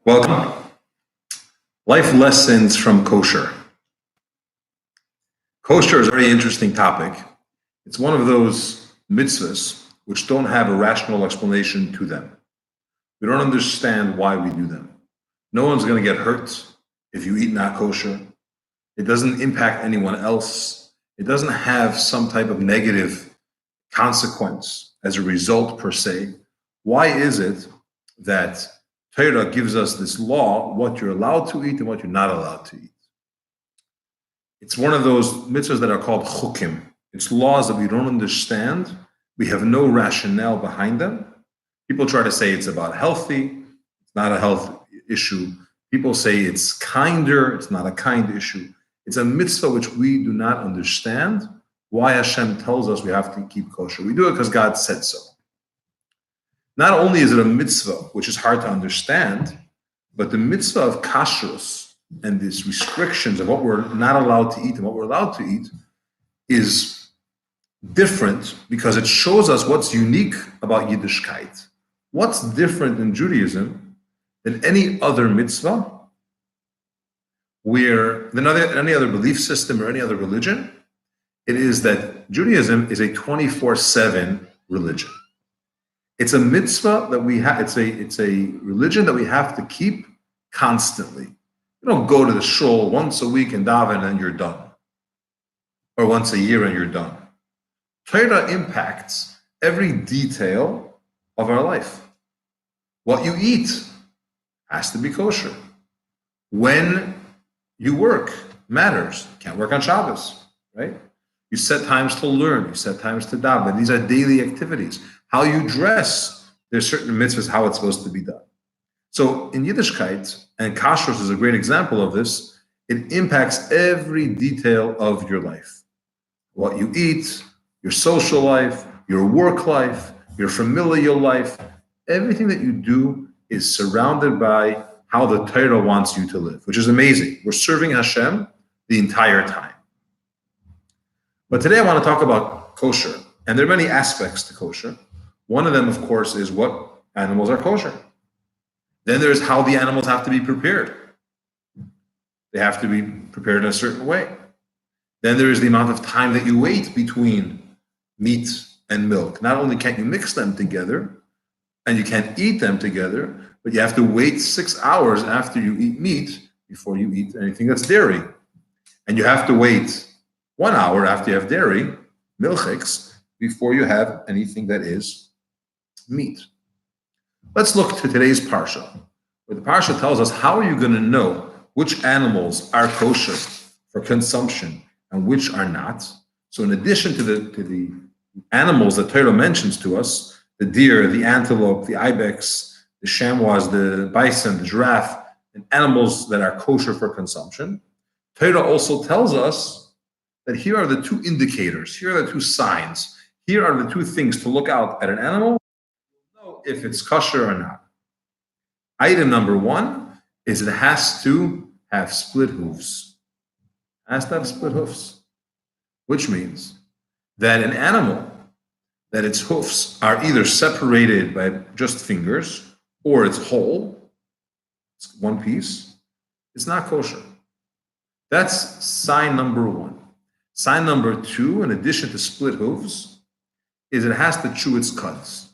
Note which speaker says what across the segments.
Speaker 1: Welcome. Life lessons from kosher. Kosher is a very interesting topic. It's one of those mitzvahs which don't have a rational explanation to them. We don't understand why we do them. No one's going to get hurt if you eat not kosher. It doesn't impact anyone else. It doesn't have some type of negative consequence as a result per se. Why is it that Torah gives us this law, what you're allowed to eat and what you're not allowed to eat? It's one of those mitzvahs that are called chukim. It's laws that we don't understand. We have no rationale behind them. People try to say it's about healthy. It's not a health issue. People say it's kinder. It's not a kind issue. It's a mitzvah which we do not understand why Hashem tells us we have to keep kosher. We do it because God said so. Not only is it a mitzvah, which is hard to understand, but the mitzvah of kashrus and these restrictions of what we're not allowed to eat and what we're allowed to eat is different because it shows us what's unique about Yiddishkeit. What's different in Judaism than any other mitzvah, than any other belief system or any other religion? It is that Judaism is a 24/7 religion. It's a mitzvah that we have. It's a religion that we have to keep constantly. You don't go to the shul once a week and daven and you're done, or once a year and you're done. Torah impacts every detail of our life. What you eat has to be kosher. When you work matters. You can't work on Shabbos, right? You set times to learn. You set times to daven. These are daily activities. How you dress, there's certain mitzvahs how it's supposed to be done. So in Yiddishkeit, and kashrus is a great example of this, it impacts every detail of your life. What you eat, your social life, your work life, your familial life, everything that you do is surrounded by how the Torah wants you to live, which is amazing. We're serving Hashem the entire time. But today I want to talk about kosher, and there are many aspects to kosher. One of them, of course, is what animals are kosher. Then there's how the animals have to be prepared. They have to be prepared in a certain way. Then there is the amount of time that you wait between meat and milk. Not only can't you mix them together, and you can't eat them together, but you have to wait 6 hours after you eat meat before you eat anything that's dairy. And you have to wait 1 hour after you have dairy, milchiks, before you have anything that is meat. Let's look to today's parsha, where the parsha tells us how are you going to know which animals are kosher for consumption and which are not. So in addition to the animals that Torah mentions to us, the deer, the antelope, the ibex, the chamois, the bison, the giraffe, and animals that are kosher for consumption, Torah also tells us that here are the two indicators, here are the two signs, here are the two things to look out at an animal, know if it's kosher or not. Item number one is it has to have split hooves. It has to have split hoofs, which means that an animal that its hoofs are either separated by just fingers or it's whole, it's one piece, it's not kosher. That's sign number one. Sign number two, in addition to split hooves, is it has to chew its cuds.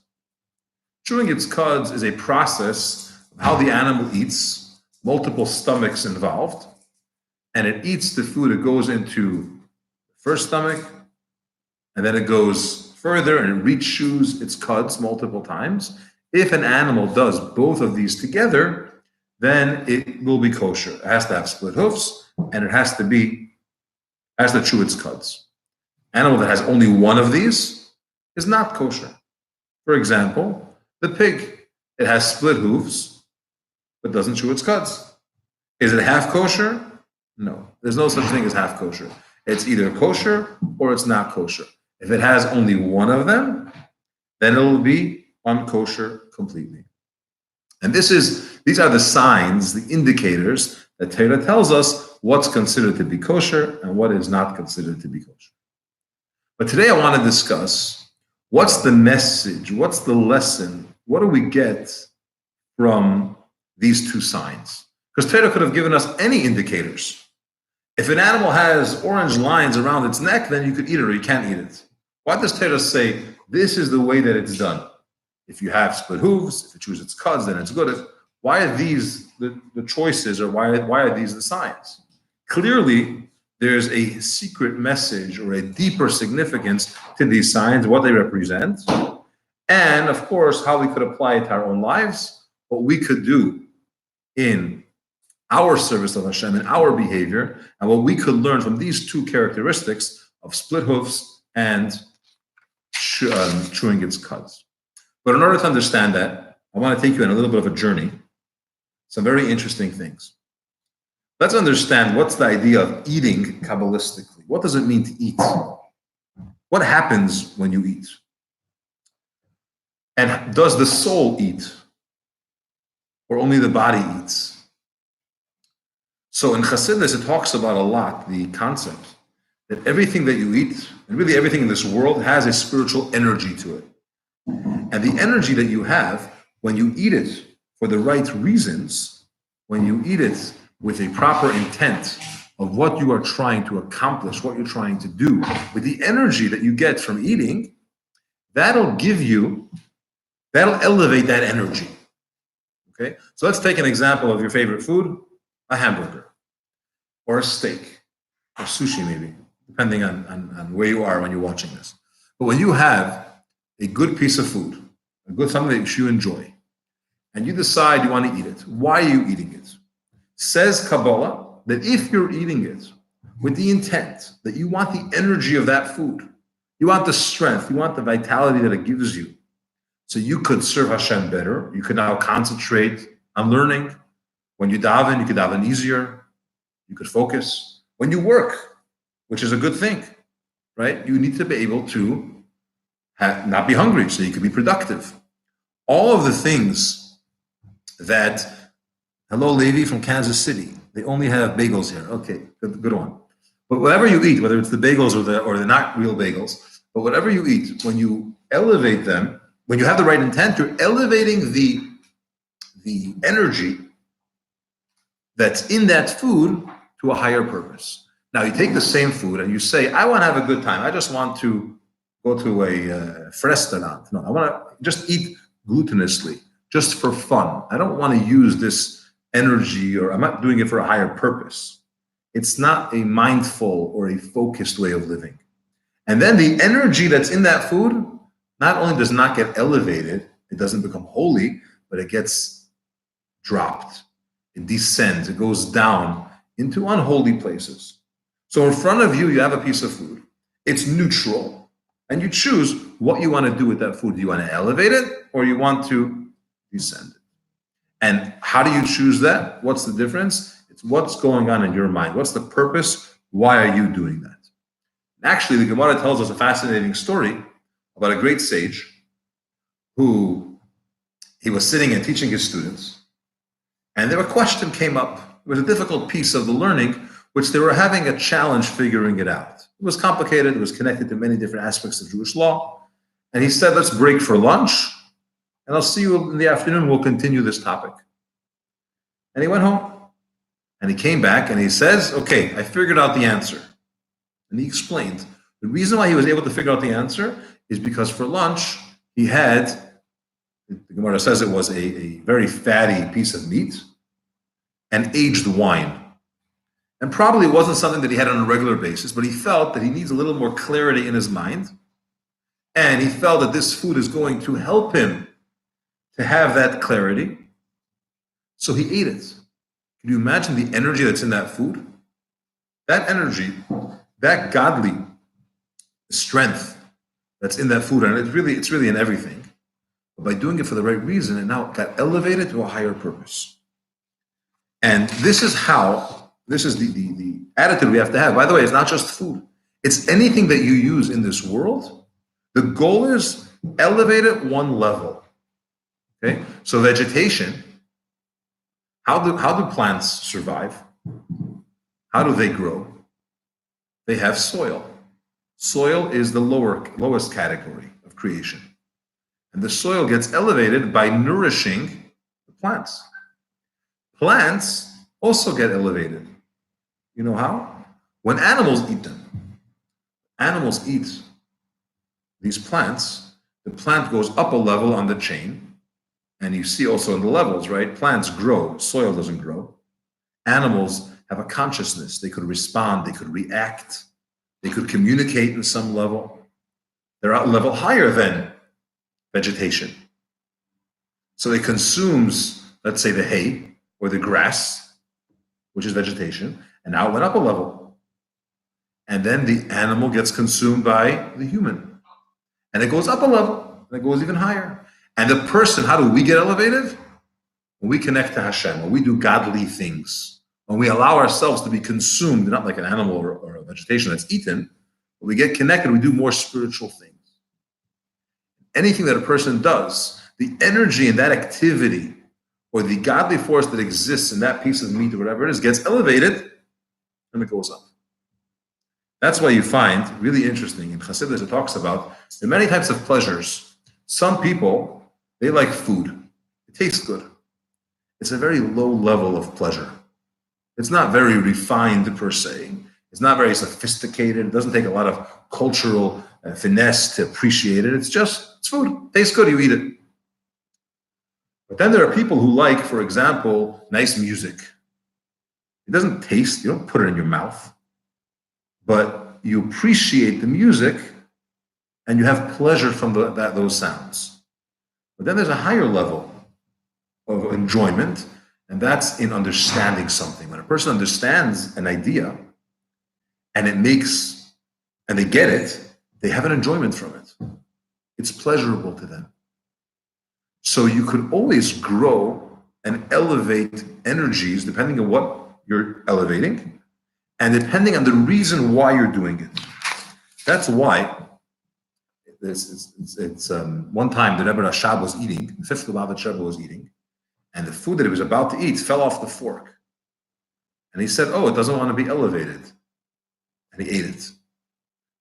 Speaker 1: Chewing its cuds is a process of how the animal eats, multiple stomachs involved, and it eats the food. It goes into the first stomach, and then it goes further and it re-chews its cuds multiple times. If an animal does both of these together, then it will be kosher. It has to have split hoofs, and it has to chew its cuds. Animal that has only one of these is not kosher. For example, the pig, it has split hooves, but doesn't chew its cuds. Is it half kosher? No, there's no such thing as half kosher. It's either kosher or it's not kosher. If it has only one of them, then it will be unkosher completely. And these are the signs, the indicators that Torah tells us what's considered to be kosher and what is not considered to be kosher. But today I want to discuss what's the message, what's the lesson, what do we get from these two signs. Because Torah could have given us any indicators. If an animal has orange lines around its neck, then you could eat it or you can't eat it. Why does Torah say this is the way that it's done? If you have split hooves, if you choose its cuds, then it's good. Why are these the choices, or why are these the signs? Clearly, there's a secret message or a deeper significance to these signs, what they represent, and of course, how we could apply it to our own lives, what we could do in our service of Hashem, in our behavior, and what we could learn from these two characteristics of split hooves and chewing its cuds. But in order to understand that, I want to take you on a little bit of a journey, some very interesting things. Let's understand what's the idea of eating Kabbalistically. What does it mean to eat? What happens when you eat? And does the soul eat? Or only the body eats? So in Chassidus, it talks about a lot the concept that everything that you eat, and really everything in this world, has a spiritual energy to it. And the energy that you have, when you eat it for the right reasons, when you eat it with a proper intent of what you are trying to accomplish, what you're trying to do, with the energy that you get from eating, that'll elevate that energy. Okay? So let's take an example of your favorite food, a hamburger, or a steak, or sushi maybe, depending on where you are when you're watching this. But when you have a good piece of food, something that you enjoy, and you decide you want to eat it, why are you eating it? Says Kabbalah that if you're eating it with the intent that you want the energy of that food, you want the strength, you want the vitality that it gives you, so you could serve Hashem better, you could now concentrate on learning. When you daven, you could daven easier, you could focus. When you work, which is a good thing, right? You need to be able to not be hungry, so you can be productive. All of the things that, hello, Levi from Kansas City. They only have bagels here. Okay, good one. But whatever you eat, whether it's the bagels or the not real bagels, but whatever you eat, when you elevate them, when you have the right intent, you're elevating the energy that's in that food to a higher purpose. Now, you take the same food and you say, I want to have a good time. I just want to go to a restaurant. No, I want to just eat glutinously, just for fun. I don't want to use this energy, or I'm not doing it for a higher purpose. It's not a mindful or a focused way of living. And then the energy that's in that food not only does not get elevated, it doesn't become holy, but it gets dropped. It descends, it goes down into unholy places. So in front of you, you have a piece of food. It's neutral, and you choose what you want to do with that food. Do you want to elevate it, or you want to descend it? And how do you choose that? What's the difference? It's what's going on in your mind. What's the purpose? Why are you doing that? And actually, the Gemara tells us a fascinating story about a great sage who he was sitting and teaching his students, and a question came up. It was a difficult piece of the learning, which they were having a challenge figuring it out. It was complicated. It was connected to many different aspects of Jewish law. And he said, let's break for lunch, and I'll see you in the afternoon. We'll continue this topic. And he went home, and he came back, and he says, okay, I figured out the answer. And he explained the reason why he was able to figure out the answer is because for lunch, he had, the Gemara says it was a very fatty piece of meat and aged wine. And probably it wasn't something that he had on a regular basis, but he felt that he needs a little more clarity in his mind. And he felt that this food is going to help him to have that clarity. So he ate it. Can you imagine the energy that's in that food? That energy, that godly strength that's in that food, and it's really in everything. But by doing it for the right reason, it now got elevated to a higher purpose. And this is the attitude we have to have. By the way, it's not just food. It's anything that you use in this world. The goal is elevate it one level. Okay? So vegetation, how do plants survive? How do they grow? They have soil. Soil is the lowest category of creation. And the soil gets elevated by nourishing the plants. Plants also get elevated. You know how? When animals eat them. Animals eat these plants. The plant goes up a level on the chain. And you see also in the levels, right? Plants grow, soil doesn't grow. Animals have a consciousness. They could respond, they could react, they could communicate in some level. They're at a level higher than vegetation. So it consumes, let's say, the hay or the grass, which is vegetation, and now it went up a level. And then the animal gets consumed by the human. And it goes up a level, and it goes even higher. And the person, how do we get elevated? When we connect to Hashem, when we do godly things, when we allow ourselves to be consumed, not like an animal or a vegetation that's eaten, but we get connected, we do more spiritual things. Anything that a person does, the energy in that activity or the godly force that exists in that piece of meat or whatever it is gets elevated and it goes up. That's why you find, really interesting, in Chassidus it talks about, there are many types of pleasures. Some people, they like food. It tastes good. It's a very low level of pleasure. It's not very refined per se. It's not very sophisticated. It doesn't take a lot of cultural finesse to appreciate it. It's food. It tastes good, you eat it. But then there are people who like, for example, nice music. It doesn't taste, you don't put it in your mouth, but you appreciate the music and you have pleasure from those sounds. But then there's a higher level of enjoyment, and that's in understanding something. When a person understands an idea and they get it, they have an enjoyment from it. It's pleasurable to them. So you could always grow and elevate energies depending on what you're elevating and depending on the reason why you're doing it. That's why it's one time the Rebbe Rashab was eating, the fifth Lubavitch Rebbe was eating, and the food that he was about to eat fell off the fork. And he said, it doesn't want to be elevated. And he ate it.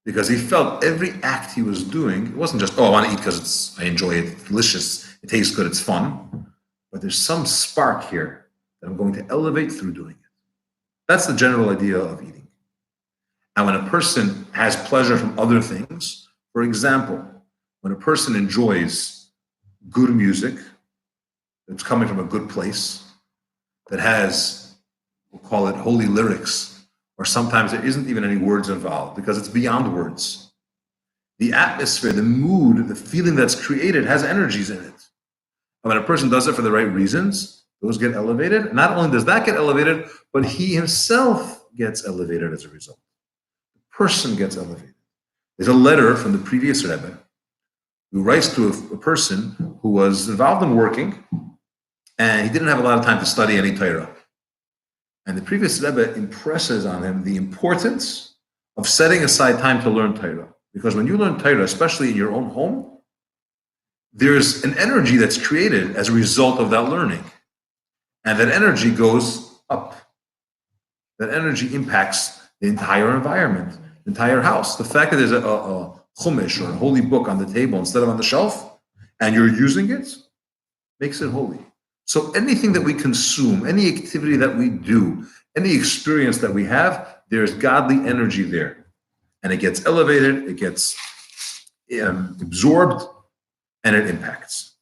Speaker 1: Because he felt every act he was doing, it wasn't just, I want to eat because I enjoy it, it's delicious, it tastes good, it's fun. But there's some spark here that I'm going to elevate through doing it. That's the general idea of eating. And when a person has pleasure from other things, for example, when a person enjoys good music that's coming from a good place, that has, we'll call it holy lyrics, or sometimes there isn't even any words involved because it's beyond words. The atmosphere, the mood, the feeling that's created has energies in it. And when a person does it for the right reasons, those get elevated. Not only does that get elevated, but he himself gets elevated as a result. The person gets elevated. There's a letter from the previous Rebbe who writes to a person who was involved in working and he didn't have a lot of time to study any Torah. And the previous Rebbe impresses on him the importance of setting aside time to learn Torah. Because when you learn Torah, especially in your own home, there's an energy that's created as a result of that learning. And that energy goes up. That energy impacts the entire environment, the entire house. The fact that there's a chumash or a holy book on the table instead of on the shelf, and you're using it, makes it holy. So anything that we consume, any activity that we do, any experience that we have, there's godly energy there. And it gets elevated, it gets absorbed, and it impacts.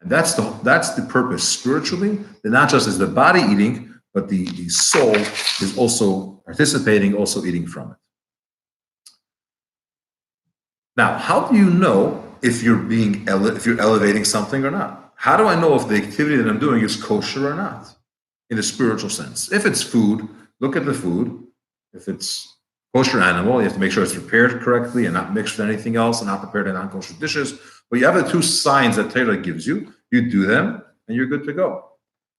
Speaker 1: And that's the purpose spiritually, that not just is the body eating, but the soul is also participating, also eating from it. Now, how do you know if you're elevating something or not? How do I know if the activity that I'm doing is kosher or not, in a spiritual sense? If it's food, look at the food. If it's kosher animal, you have to make sure it's prepared correctly and not mixed with anything else and not prepared in non-kosher dishes. But you have the two signs that Torah gives you. You do them, and you're good to go.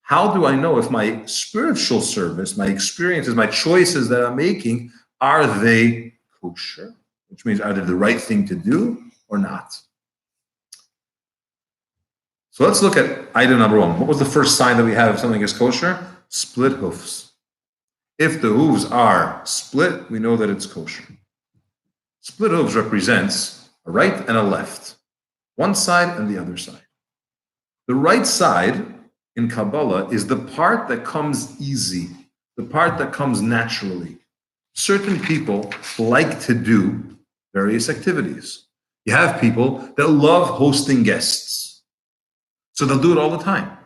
Speaker 1: How do I know if my spiritual service, my experiences, my choices that I'm making, are they kosher? Which means, are they the right thing to do or not? So let's look at item number one. What was the first sign that we have if something is kosher? Split hooves. If the hooves are split, we know that it's kosher. Split hooves represents a right and a left, one side and the other side. The right side in Kabbalah is the part that comes easy, the part that comes naturally. Certain people like to do various activities. You have people that love hosting guests. So they'll do it all the time.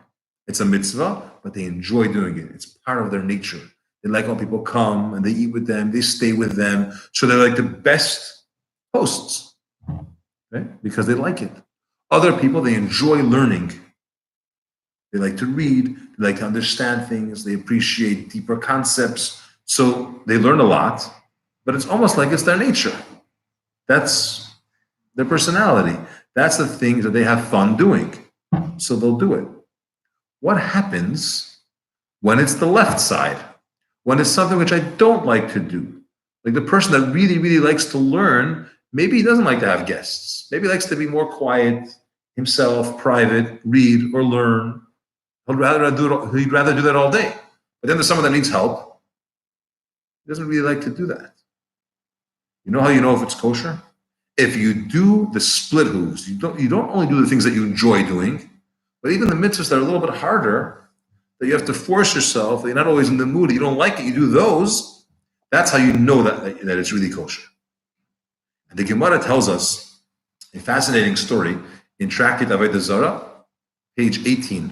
Speaker 1: It's a mitzvah, but they enjoy doing it. It's part of their nature. They like when people come and they eat with them, they stay with them. So they're like the best hosts, right? Because they like it. Other people, they enjoy learning. They like to read, they like to understand things, they appreciate deeper concepts. So they learn a lot, but it's almost like it's their nature. That's their personality. That's the things that they have fun doing. So they'll do it. What happens when it's the left side? When it's something which I don't like to do? Like the person that really, really likes to learn, maybe he doesn't like to have guests. Maybe he likes to be more quiet, himself, private, read or learn. He'd rather do that all day. But then there's someone that needs help. He doesn't really like to do that. You know how you know if it's kosher? If you do the split hooves, you don't only do the things that you enjoy doing, but even the mitzvahs that are a little bit harder, that you have to force yourself, that you're not always in the mood, you don't like it, you do those, that's how you know that it's really kosher. And the Gemara tells us a fascinating story in Tractate Avodah Zarah, page 18a.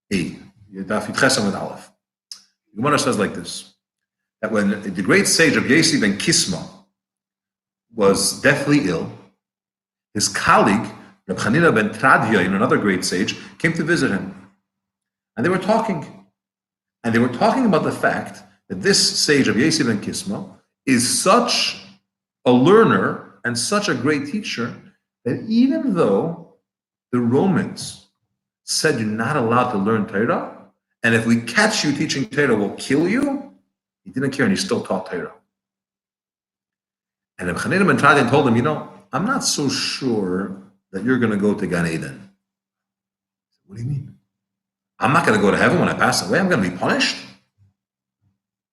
Speaker 1: The Gemara says like this, that when the great sage of Yesi ben Kisma was deathly ill, his colleague, Reb Chanina ben Tradya, another great sage, came to visit him. And they were talking. And they were talking about the fact that this sage of Yesi ben Kisma is such a learner and such a great teacher that even though the Romans said you're not allowed to learn Torah, and if we catch you teaching Torah, we'll kill you, he didn't care and he still taught Torah. And Reb Chanina ben Tradya told him, I'm not so sure that you're going to go to Gan Eden. What do you mean? I'm not going to go to heaven when I pass away. I'm going to be punished.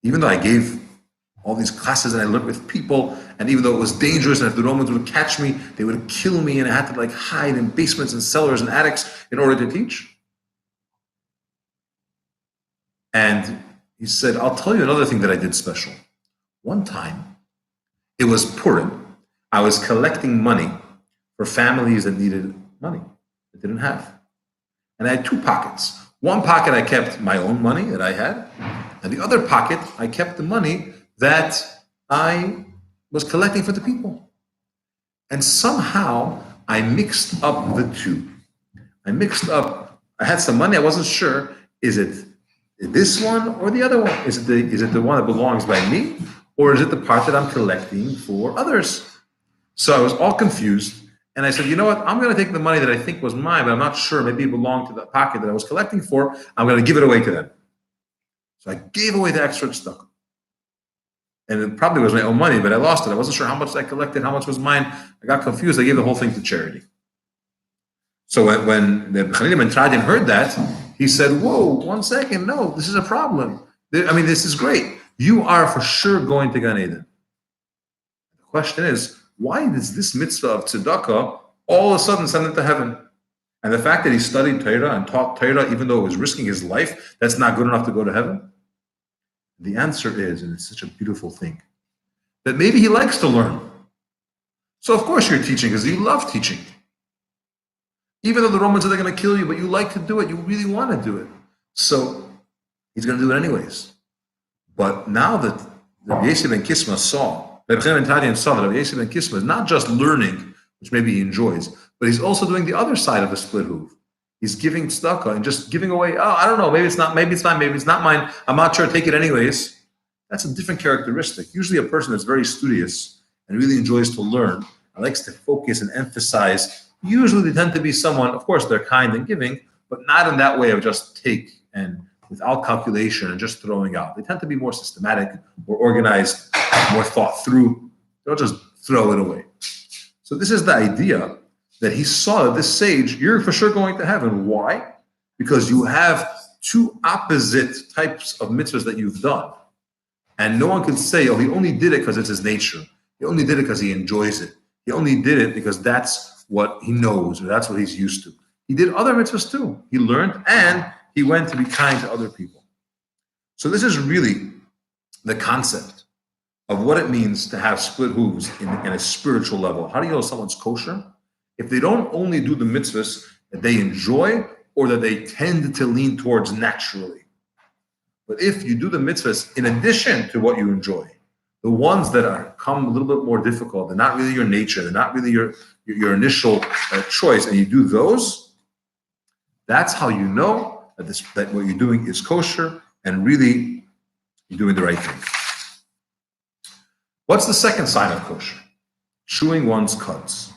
Speaker 1: Even though I gave all these classes and I learned with people, and even though it was dangerous, and if the Romans would catch me, they would kill me, and I had to hide in basements and cellars and attics in order to teach. And he said, I'll tell you another thing that I did special. One time, it was Purim. I was collecting money for families that needed money, that didn't have. And I had two pockets. One pocket I kept my own money that I had, and the other pocket I kept the money that I was collecting for the people. And somehow I mixed up the two. I had some money, I wasn't sure, is it this one or the other one? Is it the one that belongs by me, or is it the part that I'm collecting for others? So I was all confused. And I said, you know what? I'm going to take the money that I think was mine, but I'm not sure. Maybe it belonged to the pocket that I was collecting for. I'm going to give it away to them. So I gave away the extra stuff. And it probably was my own money, but I lost it. I wasn't sure how much I collected, how much was mine. I got confused. I gave the whole thing to charity. So when the Chanina ben Tradya heard that, he said, whoa, 1 second. No, this is a problem. This is great. You are for sure going to Gan Eden. The question is, why does this mitzvah of tzedakah all of a sudden send him to heaven? And the fact that he studied Torah and taught Torah, even though it was risking his life, that's not good enough to go to heaven? The answer is, and it's such a beautiful thing, that maybe he likes to learn. So of course you're teaching because you love teaching. Even though the Romans are going to kill you, but you like to do it, you really want to do it. So he's going to do it anyways. But now that Rabbi Yesi ben Kisma saw, Rabbi Chanina ben Tradya saw that Rabbi Yesi ben Kisma is not just learning, which maybe he enjoys, but he's also doing the other side of the split hoof. He's giving tzedakah and just giving away, I don't know, maybe it's not mine, I'm not sure, take it anyways. That's a different characteristic. Usually a person that's very studious and really enjoys to learn and likes to focus and emphasize, usually they tend to be someone, of course they're kind and giving, but not in that way of just take and without calculation and just throwing out. They tend to be more systematic, more organized, more thought through. They don't just throw it away. So this is the idea that he saw that this sage, you're for sure going to heaven. Why? Because you have two opposite types of mitzvahs that you've done. And no one can say, he only did it because it's his nature. He only did it because he enjoys it. He only did it because that's what he knows or that's what he's used to. He did other mitzvahs too. He learned and he went to be kind to other people. So this is really the concept of what it means to have split hooves in a spiritual level. How do you know someone's kosher? If they don't only do the mitzvahs that they enjoy or that they tend to lean towards naturally, but if you do the mitzvahs in addition to what you enjoy, the ones that come a little bit more difficult, they're not really your nature, they're not really your initial choice, and you do those, that's how you know that what you're doing is kosher and really you're doing the right thing. What's the second sign of kosher? Chewing one's cuds.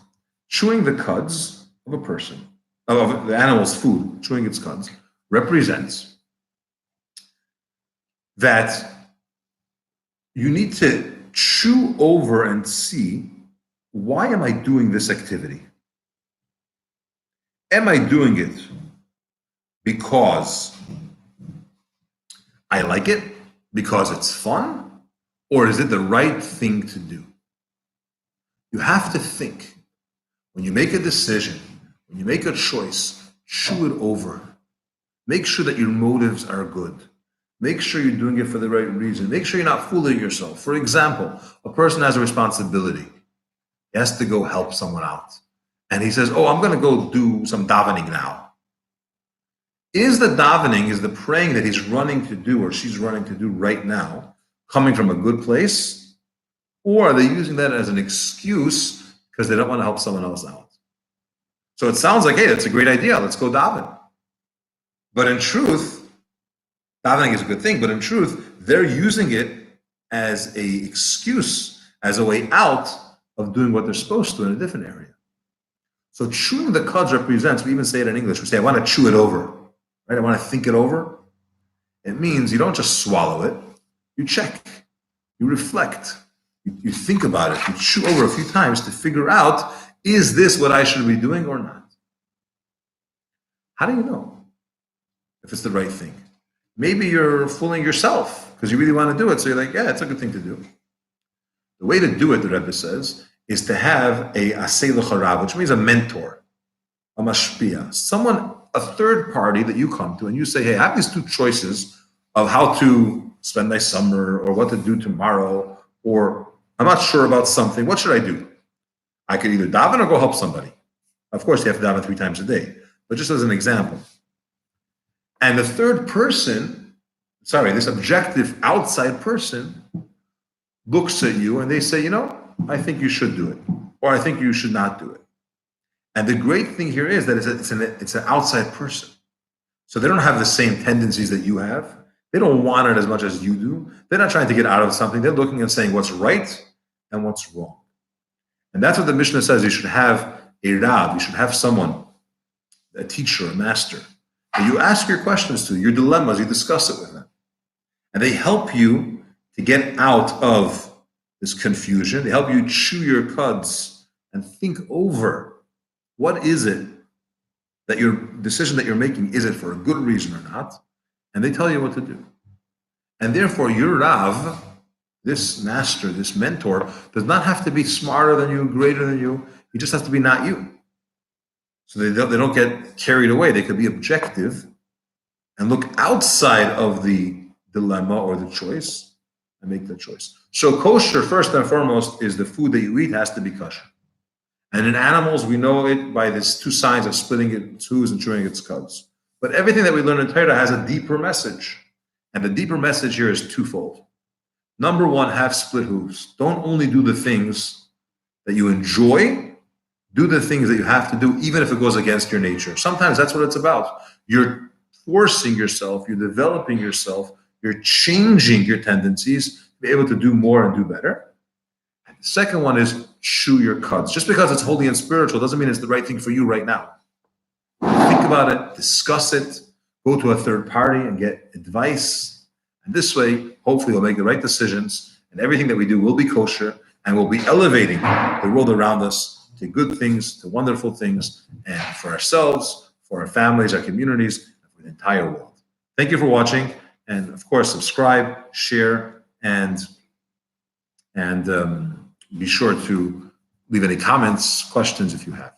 Speaker 1: Chewing the cuds of a person, of the animal's food, chewing its cuds, represents that you need to chew over and see, why am I doing this activity? Am I doing it because I like it, because it's fun, or is it the right thing to do? You have to think. When you make a decision, when you make a choice, chew it over. Make sure that your motives are good. Make sure you're doing it for the right reason. Make sure you're not fooling yourself. For example, a person has a responsibility. He has to go help someone out. And he says, I'm going to go do some davening now. Is the davening, is the praying that he's running to do or she's running to do right now coming from a good place? Or are they using that as an excuse because they don't want to help someone else out? So it sounds like, hey, that's a great idea. Let's go daven. But in truth, davening is a good thing, but in truth, they're using it as an excuse, as a way out of doing what they're supposed to in a different area. So chewing the cuds represents, we even say it in English, we say, I want to chew it over, right? I want to think it over. It means you don't just swallow it, you check, you reflect, you think about it, you chew over a few times to figure out, is this what I should be doing or not? How do you know if it's the right thing? Maybe you're fooling yourself because you really want to do it. So you're like, yeah, it's a good thing to do. The way to do it, the Rebbe says, is to have a asay l'charav, which means a mentor, a mashpia, someone, a third party that you come to and you say, hey, I have these two choices of how to spend my summer or what to do tomorrow, or I'm not sure about something. What should I do? I could either daven or go help somebody. Of course, you have to daven 3 times a day, but just as an example. And the third person, this objective outside person looks at you and they say, I think you should do it, or I think you should not do it. And the great thing here is that it's an outside person. So they don't have the same tendencies that you have. They don't want it as much as you do. They're not trying to get out of something. They're looking and saying what's right and what's wrong. And that's what the Mishnah says. You should have a Rab, you should have someone, a teacher, a master, that you ask your questions to, your dilemmas, you discuss it with them. And they help you to get out of this confusion. They help you chew your cuds and think over, what is it that your decision that you're making, is it for a good reason or not? And they tell you what to do. And therefore, your Rav, this master, this mentor, does not have to be smarter than you, greater than you. He just has to be not you. So they don't get carried away. They could be objective and look outside of the dilemma or the choice and make the choice. So kosher, first and foremost, is the food that you eat has to be kosher. And in animals, we know it by these 2 signs of splitting its hooves and chewing its cuds. But everything that we learn in Torah has a deeper message. And the deeper message here is twofold. Number 1, have split hooves. Don't only do the things that you enjoy, do the things that you have to do, even if it goes against your nature. Sometimes that's what it's about. You're forcing yourself, you're developing yourself, you're changing your tendencies to be able to do more and do better. And the second one is chew your cuds. Just because it's holy and spiritual doesn't mean it's the right thing for you right now. Think about it, discuss it, go to a third party and get advice. And this way, hopefully we'll make the right decisions and everything that we do will be kosher and we'll be elevating the world around us to good things, to wonderful things, and for ourselves, for our families, our communities, and for the entire world. Thank you for watching, and of course, subscribe, share, and be sure to leave any comments, questions if you have.